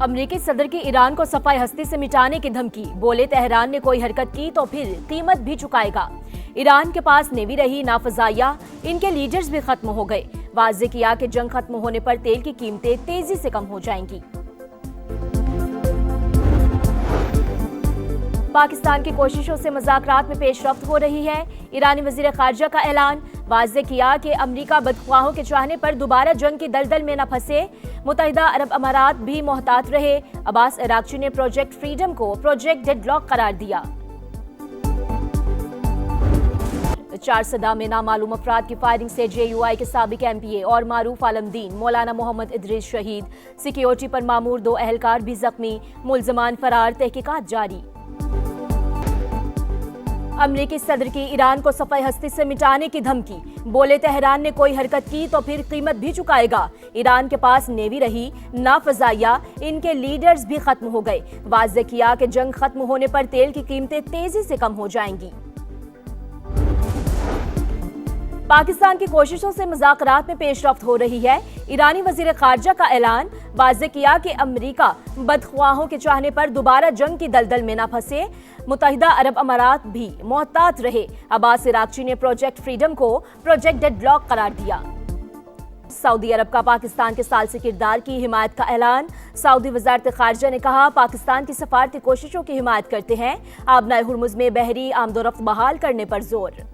अमेरिकी सदर की ईरान को सफाई हस्ती से मिटाने की धमकी, बोले तेहरान ने कोई हरकत की तो फिर कीमत भी चुकाएगा। ईरान के पास नेवी रही ना फजाइया, इनके लीडर्स भी खत्म हो गए। वाज़ेह किया कि जंग खत्म होने पर तेल की कीमतें तेजी से कम हो जाएंगी। पाकिस्तान की कोशिशों से मुज़ाकरात में पेशरफ्त हो रही है। ईरानी वज़ीर ख़ारिजा का ऐलान, वाज़ेह किया कि अमेरिका बदख्वाहों के चाहने पर दोबारा जंग की दलदल में न फंसे। मुत्तहिदा अरब अमारात भी मोहतात रहे। अब्बास अरागची ने प्रोजेक्ट फ्रीडम को प्रोजेक्ट डेडलॉक करार दिया। 4 सदा में नामालूम अफराद की फायरिंग से JUI के साबिक MPA और मारूफ आलमदीन मौलाना मोहम्मद इदरीस शहीद। सिक्योरिटी पर मामूर 2 अहलकार भी जख्मी, मुल्ज़मान फरार, तहकीकात जारी। अमेरिकी सदर की ईरान को सफाई हस्ती से मिटाने की धमकी, बोले तेहरान ने कोई हरकत की तो फिर कीमत भी चुकाएगा। ईरान के पास नेवी रही ना फजाइया, इनके लीडर्स भी खत्म हो गए। वाज़ेह किया कि जंग खत्म होने पर तेल की कीमतें तेजी से कम हो जाएंगी। पाकिस्तान की कोशिशों से मुज़ाकरात में पेशरफ्त हो रही है। ईरानी वज़ीर ख़ारिजा का ऐलान, वाज़ेह किया कि अमेरिका बदख्वाहों के चाहने पर दोबारा जंग की दलदल में न फंसे। मुत्तहिदा अरब अमारात भी मोहतात रहे। अब्बास अरागची ने प्रोजेक्ट फ्रीडम को प्रोजेक्ट डेडलॉक करार दिया। सऊदी अरब का पाकिस्तान के सालसी किरदार की हिमायत का ऐलान, सऊदी वज़ारत ख़ारिजा ने कहा, पाकिस्तान की सफारती कोशिशों की हिमायत करते हैं। आबनाए हुर्मुज़ में बहरी आमदोरफ्त बहाल करने पर जोर।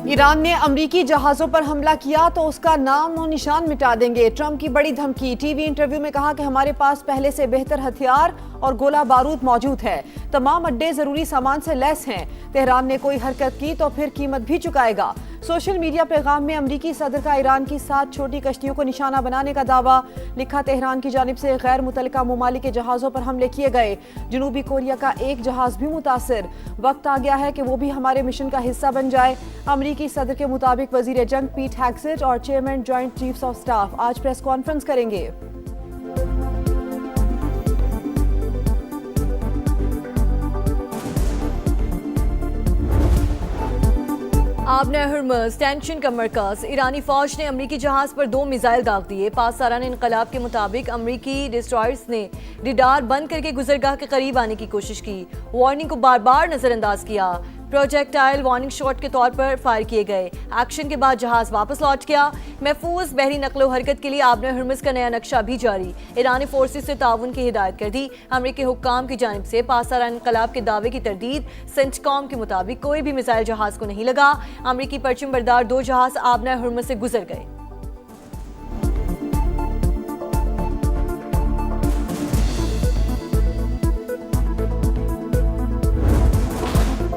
ईरान ने अमरीकी जहाजों पर हमला किया तो उसका नाम और निशान मिटा देंगे। ट्रंप की बड़ी धमकी। टीवी इंटरव्यू में कहा कि हमारे पास पहले से बेहतर हथियार और गोला बारूद मौजूद है। तमाम अड्डे जरूरी सामान से लैस हैं। तेहरान ने कोई हरकत की तो फिर कीमत भी चुकाएगा। सोशल मीडिया पैगाम में अमरीकी सदर का ईरान की 7 छोटी कश्तियों को निशाना बनाने का दावा। लिखा, तेहरान की जानिब से गैर मुतल्लिका ममालिक के जहाज़ों पर हमले किए गए। जनूबी कोरिया का एक जहाज भी मुतासर। वक्त आ गया है कि वो भी हमारे मिशन का हिस्सा बन जाए। अमरीकी सदर के मुताबिक वजीर जंग पीट हेग्सेट और chairman joint chiefs of staff आज प्रेस कॉन्फ्रेंस करेंगे। आबनाए हुर्मुज़ टेंशन का मरकज़। ईरानी फौज ने अमरीकी जहाज पर 2 मिसाइल दाग दिए। पासदारान इनकलाब के मुताबिक अमरीकी डिस्ट्रॉयर्स ने रडार बंद करके गुजरगाह के करीब आने की कोशिश की। वार्निंग को बार बार नजरअंदाज किया। प्रोजेक्टाइल वार्निंग शॉट के तौर पर फायर किए गए। एक्शन के बाद जहाज वापस लौट गया। महफूज बहरी नकलो हरकत के लिए आबनाए हुर्मुज़ का नया नक्शा भी जारी। ईरानी फोर्सेस से ताउन की हिदायत कर दी। अमरीकी हुक्काम की जानिब से पासदारान इनकलाब के दावे की तरदीद। सेंटकॉम के मुताबिक कोई भी मिसाइल जहाज को नहीं लगा। अमरीकी परचम बरदार 2 जहाज आबनाए हुर्मुज़ से गुजर गए।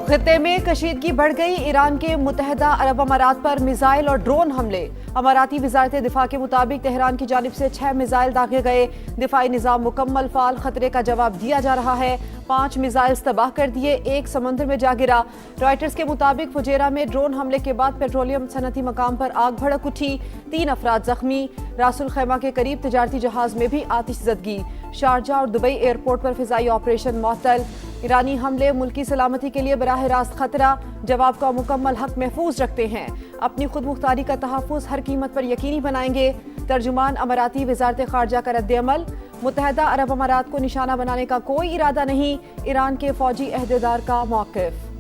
खित्ते में कशीदगी बढ़ गई। ईरान के मुत्तहिदा अरब अमारात पर मिसाइल और ड्रोन हमले। अमाराती वज़ारत दिफा के मुताबिक तेहरान की जानिब से 6 मिसाइल दागे गए। दिफाई निज़ाम मुकम्मल फाल, खतरे का जवाब दिया जा रहा है। 5 मिसाइल तबाह कर दिए, 1 समंदर में जा गिरा। रॉयटर्स के मुताबिक फुजेरा में ड्रोन हमले के बाद पेट्रोलियम सनती मकाम पर आग भड़क उठी। 3 अफराद जख्मी। रासुल खैमा के करीब तजारती जहाज में भी आतिशज़दगी। शारजा और दुबई एयरपोर्ट पर फिजाई ऑपरेशन मुअत्तल। ईरानी हमले मुल्की सलामती के लिए बराह रास्त खतरा। जवाब का मुकम्मल हक महफूज रखते हैं। अपनी खुद मुख्तारी का तहफ़्फ़ुज़ हर कीमत पर यकीनी बनाएंगे। तर्जुमान अमाराती वज़ारत ख़ारिजा का रद्द-ए-अमल। मुत्तहिदा अरब अमारात को निशाना बनाने का कोई इरादा नहीं। ईरान के फौजी अहदेदार का मौक़िफ़।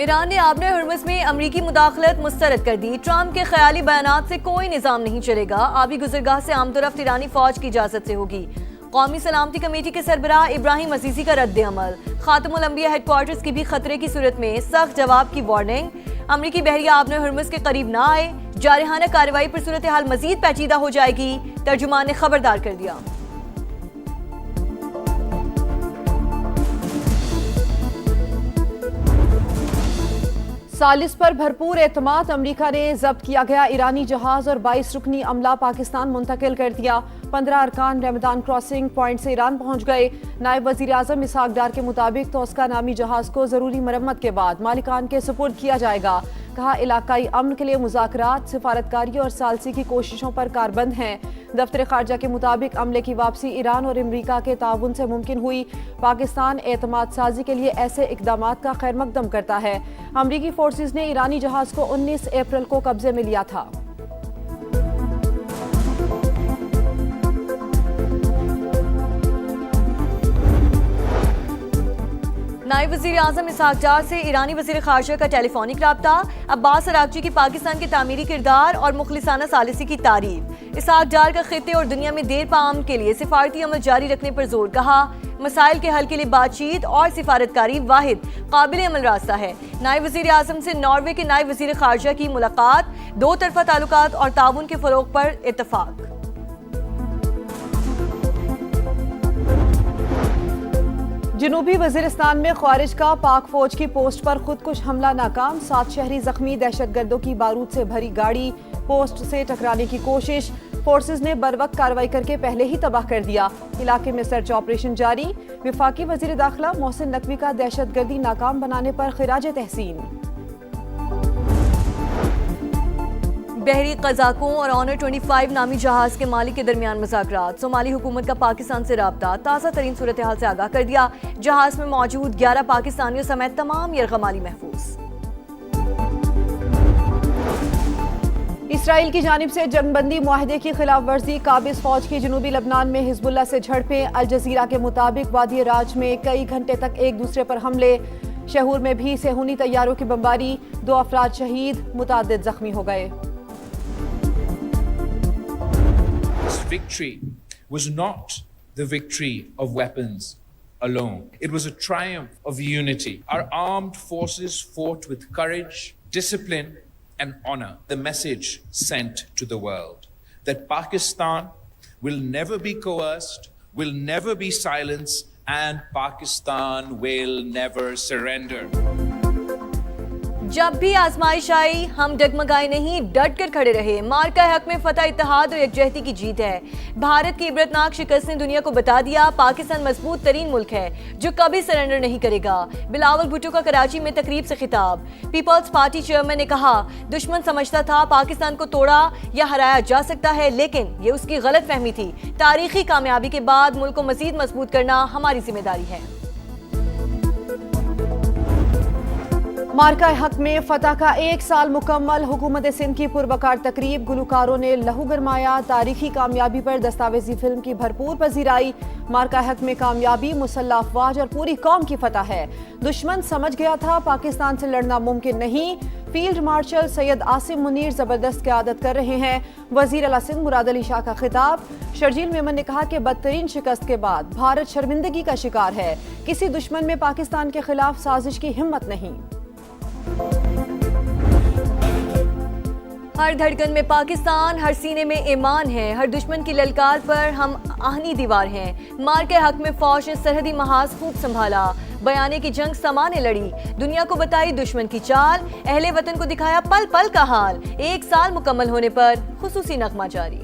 ईरान ने आबनाए हुर्मुज़ में अमरीकी मुदाखलत मुस्तरद कर दी। ट्रंप के ख्याली बयानात से कोई निज़ाम नहीं चलेगा। आबी गुजरगाह से आमदोरफ्त ईरानी फौज की इजाजत से होगी। कौमी सलामती कमेटी के सरबराह इब्राहिम अजीज़ी का रद्द-ए-अमल। खातमुल अंबिया हेडक्वार्टर्स की भी खतरे की सूरत में सख्त जवाब की वार्निंग। अमरीकी बहरिया आबनाए हुर्मुज़ के करीब ना आए। जारहाना कार्रवाई पर सूरत हाल मजीद पेचीदा हो जाएगी। तर्जुमान ने खबरदार कर दिया। सालिस पर भरपूर एतमाद। अमरीका ने जब्त किया गया ईरानी जहाज और 22 रुकनी अमला पाकिस्तान मुंतकिल कर दिया। 15 अरकान रमदान क्रॉसिंग पॉइंट से ईरान पहुंच गए। नायब वजीर आजम इसहाक डार के मुताबिक तोस्का नामी जहाज को जरूरी मरम्मत के बाद मालिकान के सुपुर्द किया जाएगा। कहा, इलाकाई अमन के लिए मुज़ाकरात, सिफारतकारी और सालसी की कोशिशों पर कारबंद हैं। दफ्तर खारजा के मुताबिक अमले की वापसी ईरान और अमरीका के ताउन से मुमकिन हुई। पाकिस्तान एतमाद साजी के लिए ऐसे इकदामात का खैर मकदम करता है। अमरीकी फोर्सेस ने ईरानी जहाज को 19 अप्रैल को कब्जे में लिया था। नायब वज़ीर आज़म इसहाक डार से ईरानी वज़ीर ख़ारजा का टेलीफोनिक रब्ता। अब्बास अरागची की पाकिस्तान के तामीरी किरदार और मुखलिसाना सालिसी की तारीफ। इसहाक डार का खित्ते और दुनिया में देर पाम के लिए सिफारती अमल जारी रखने पर जोर। कहा, मसाइल के हल के लिए बातचीत और सिफारतकारी वाहिद काबिल अमल रास्ता है। नायब वज़ीर आज़म से नॉर्वे के नायब वज़ीर ख़ारजा की मुलाकात, दो तरफा ताल्लुकात और ताउन के फ़रोग़ पर इत्तफ़ाक़। जनूबी वजीरिस्तान में ख्वारिज का पाक फौज की पोस्ट पर खुदकुश हमला नाकाम। 7 शहरी जख्मी। दहशतगर्दों की बारूद से भरी गाड़ी पोस्ट से टकराने की कोशिश। फोर्सेस ने बरवक्त कार्रवाई करके पहले ही तबाह कर दिया। इलाके में सर्च ऑपरेशन जारी। विफाकी वजीर दाखिला मोहसिन नकवी का दहशतगर्दी नाकाम बनाने पर खिराज तहसीन। बहरी कज़ाकों और ऑनर 25 नामी जहाज के मालिक के दरमियान मुज़ाकरात। सोमाली हुकूमत का पाकिस्तान से राब्ता, ताज़ा तरीन सूरत हाल से आगाह कर दिया। जहाज में मौजूद 11 पाकिस्तानियों समेत तमाम यरगमाली महफूज। इसराइल की जानिब से जंगबंदी मुआहदे की खिलाफ वर्जी। काबिज फौज की जनूबी लबनान में हिजबुल्लाह से झड़पें। अल जजीरा के मुताबिक वादी राज में कई घंटे तक एक दूसरे पर हमले। शहूर में भी सेहूनी तैयारों की बमबारी। 2 अफराद शहीद, मुतादिद जख्मी हो गए। Victory was not the victory of weapons alone. It was a triumph of unity. Our armed forces fought with courage, discipline, and honor. The message sent to the world that Pakistan will never be coerced, will never be silenced, and Pakistan will never surrender. जब भी आजमाइश आई हम डगमगाए नहीं, डट कर खड़े रहे। मार्का हक में फतह इत्तेहाद और यकजहती की जीत है। भारत की इबरतनाक शिकस्त ने दुनिया को बता दिया, पाकिस्तान मजबूत तरीन मुल्क है जो कभी सरेंडर नहीं करेगा। बिलावल भुट्टो का कराची में तकरीब से खिताब। पीपल्स पार्टी चेयरमैन ने कहा, दुश्मन समझता था पाकिस्तान को तोड़ा या हराया जा सकता है, लेकिन ये उसकी गलत फहमी थी। तारीखी कामयाबी के बाद मुल्क को मजीद मजबूत करना हमारी जिम्मेदारी है। मार्का हक में फतह का 1 साल मुकम्मल। हुकूमत सिंध की पुरवकार तकरीब। गुलकारों ने लहू गरमाया। तारीखी कामयाबी पर दस्तावेजी फिल्म की भरपूर पजीराई। मार्का हक में कामयाबी मुसल्लह अफवाज और पूरी कौम की फतह है। दुश्मन समझ गया था पाकिस्तान से लड़ना मुमकिन नहीं। फील्ड मार्शल सैयद आसिम मुनीर जबरदस्त क़यादत कर रहे हैं। वजीर अला सिंध मुराद अली शाह का खिताब। शर्जील मेमन ने कहा कि बदतरीन शिकस्त के बाद भारत शर्मिंदगी का शिकार है। किसी दुश्मन में पाकिस्तान के खिलाफ साजिश की हिम्मत नहीं। हर धड़कन में पाकिस्तान, हर सीने में ईमान है। हर दुश्मन की ललकार पर हम आहनी दीवार हैं। मार के हक में फौज ने सरहदी महाज खूब संभाला। बयाने की जंग समाने लड़ी। दुनिया को बताई दुश्मन की चाल। अहले वतन को दिखाया पल पल का हाल। 1 साल मुकम्मल होने पर खुसूसी नगमा जारी।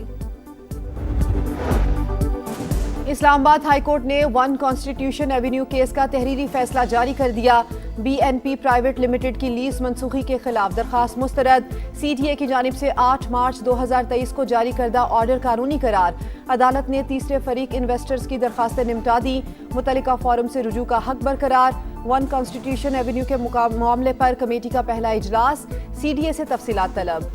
इस्लामाबाद हाईकोर्ट ने 1 कॉन्स्टिट्यूशन एवेन्यू केस का तहरीरी फैसला जारी कर दिया। BNP प्राइवेट लिमिटेड की लीज मनसूखी के खिलाफ दरखास्त मुस्तरद। CTA की जानिब से 8 मार्च 2023 को जारी करदा ऑर्डर कानूनी करार। अदालत ने तीसरे फरीक इन्वेस्टर्स की दरखास्तें निपटा दी। मुतल्लिका फोरम से रुजू का हक बरकरार। 1 कॉन्स्टिट्यूशन एवेन्यू के मामले पर कमेटी का पहला इजलास। CDA से तफसीलात तलब।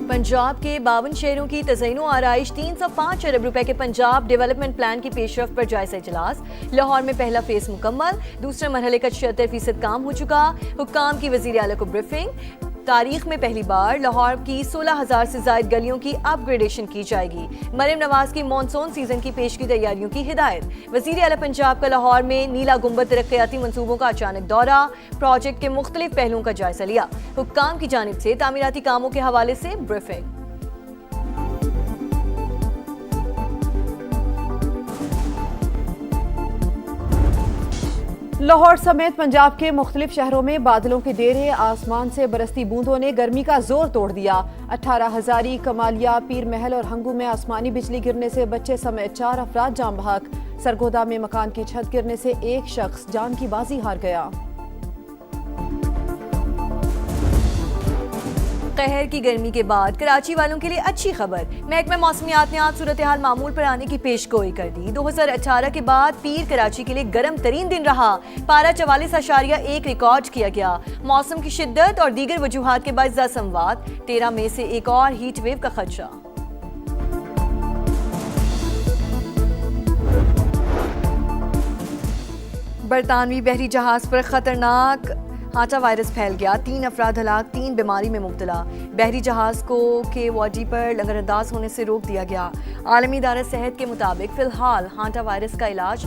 पंजाब के 52 शहरों की तज़यीन आराइश 305 अरब रुपए के पंजाब डेवलपमेंट प्लान की पेशरफ पर जायजा इजलास। लाहौर में पहला फेज मुकम्मल। दूसरे मरहले का 76% काम हो चुका। हुक्काम की वज़ीर आला को ब्रीफिंग। तारीख में पहली बार लाहौर की 16,000 से ज्यादा गलियों की अपग्रेडेशन की जाएगी। मरियम नवाज की मॉनसून सीजन की पेश की तैयारियों की हिदायत। वज़ीर आला पंजाब का लाहौर में नीला गुंबद तरक्याती मंसूबों का अचानक दौरा। प्रोजेक्ट के मुख्तलिफ पहलुओं का जायजा लिया। हुक्काम की जानिब से तामीराती कामों के हवाले से ब्रीफिंग। लाहौर समेत पंजाब के मुख्तलिफ शहरों में बादलों के डेरे। आसमान से बरसती बूंदों ने गर्मी का जोर तोड़ दिया। 18 हजारी, कमालिया, पीर महल और हंगू में आसमानी बिजली गिरने से बच्चे समेत 4 अफराद जाम बहक। सरगोदा में मकान की छत गिरने से एक शख्स जान की बाजी हार गया। कहर की गर्मी के बाद कराची वालों के लिए अच्छी खबर। महकमा मौसमियात ने आज सूरत हाल मामूल पर आने की पेशगोई कर दी। 2018 के बाद पीर कराची के लिए गर्म तरीन दिन रहा। पारा 44.1 रिकॉर्ड किया गया। मौसम की शिद्दत और दीगर वजूहात के बाइज़ संवाद 13 मई से एक और हीट वेव का खदशा। बरतानवी बहरी जहाज पर खतरनाक हाटा वायरस फैल गया। 3 अफराद हलाक, 3 बीमारी में मुब्तला। बहरी जहाज को के वाडी पर लंगरअंदाज होने से रोक दिया गया। आलमी इदारा सेहत के मुताबिक फिलहाल हाटा वायरस का इलाज